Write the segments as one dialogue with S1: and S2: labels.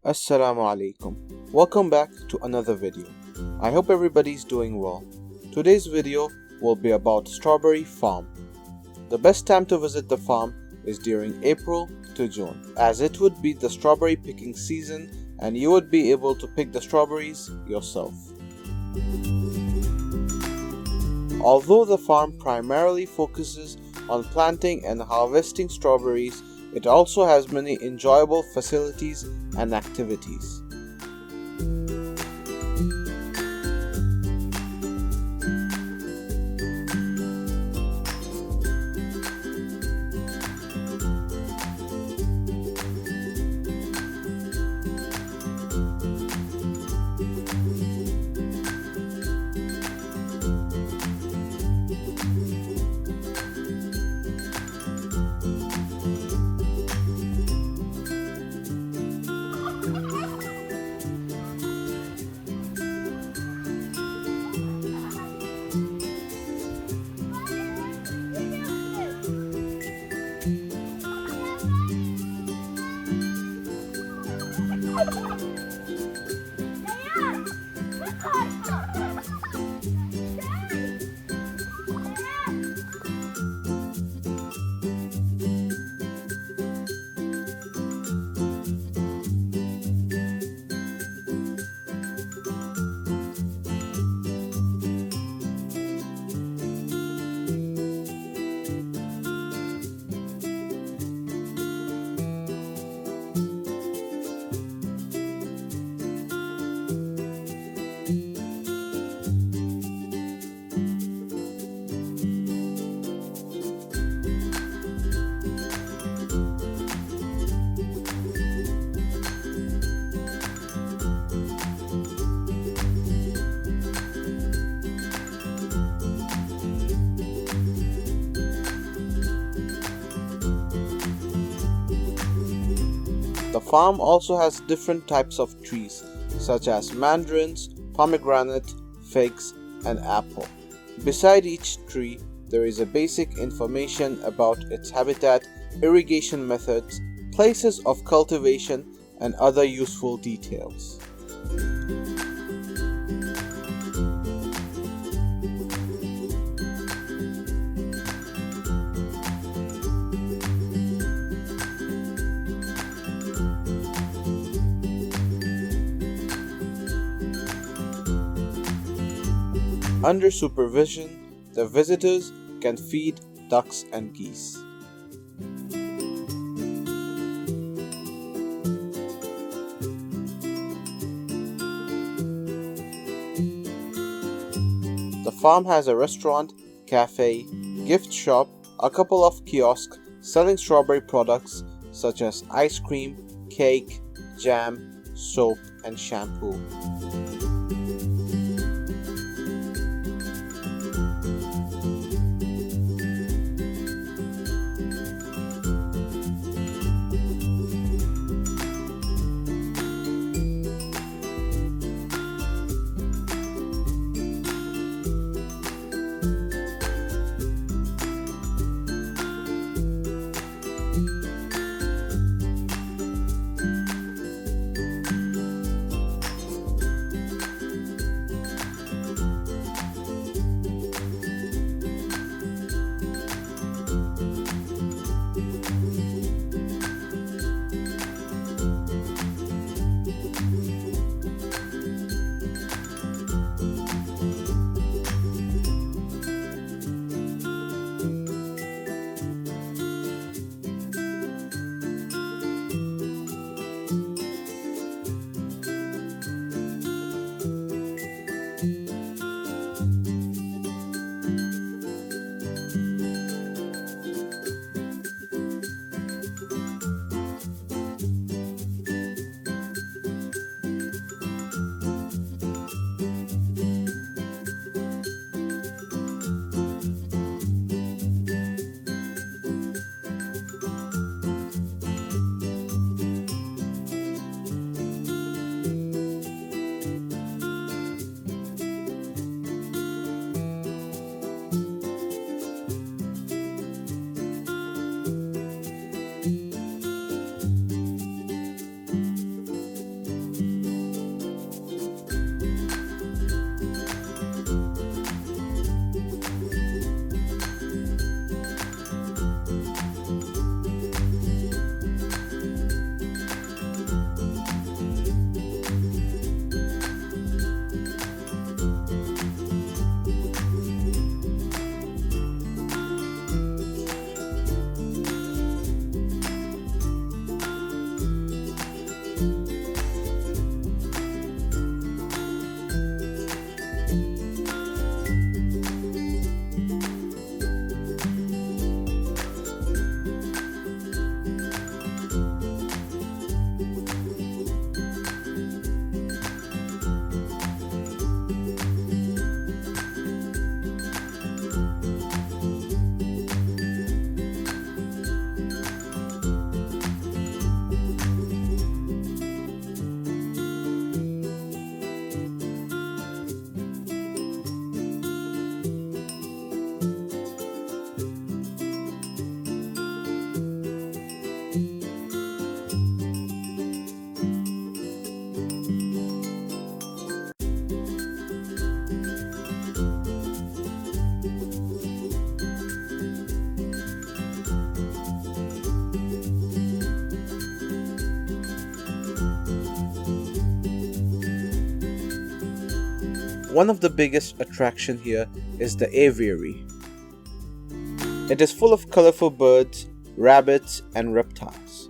S1: Assalamu alaikum. Welcome back to another video. I hope everybody's doing well. Today's video will be about strawberry farm. The best time to visit the farm is during April to June, as it would be the strawberry picking season and you would be able to pick the strawberries yourself. Although the farm primarily focuses on planting and harvesting strawberries, it also has many enjoyable facilities and activities. The farm also has different types of trees such as mandarins, pomegranate, figs, and apple. Beside each tree, there is a basic information about its habitat, irrigation methods, places of cultivation, and other useful details. Under supervision, the visitors can feed ducks and geese. The farm has a restaurant, cafe, gift shop, a couple of kiosks selling strawberry products such as ice cream, cake, jam, soap, and shampoo. One of the biggest attractions here is the aviary. It is full of colorful birds, rabbits, and reptiles.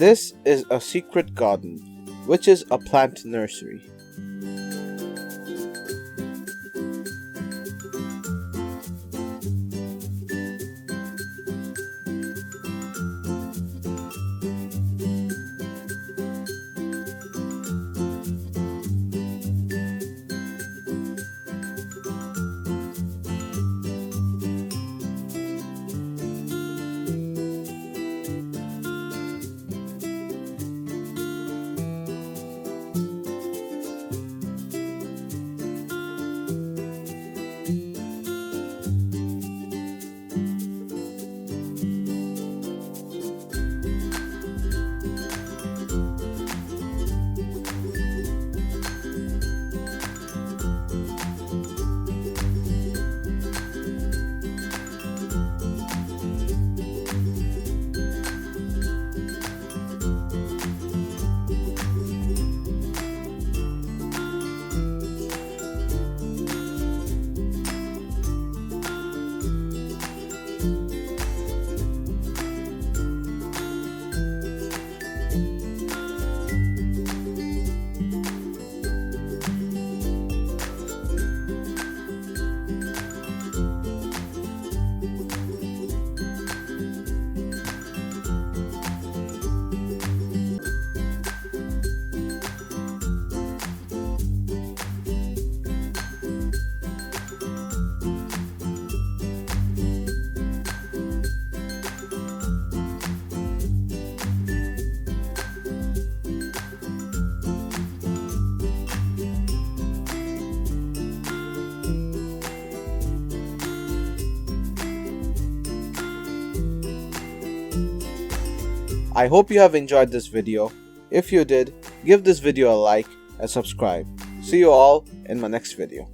S1: This is a secret garden, which is a plant nursery. I hope you have enjoyed this video. If you did, give this video a like and subscribe. See you all in my next video.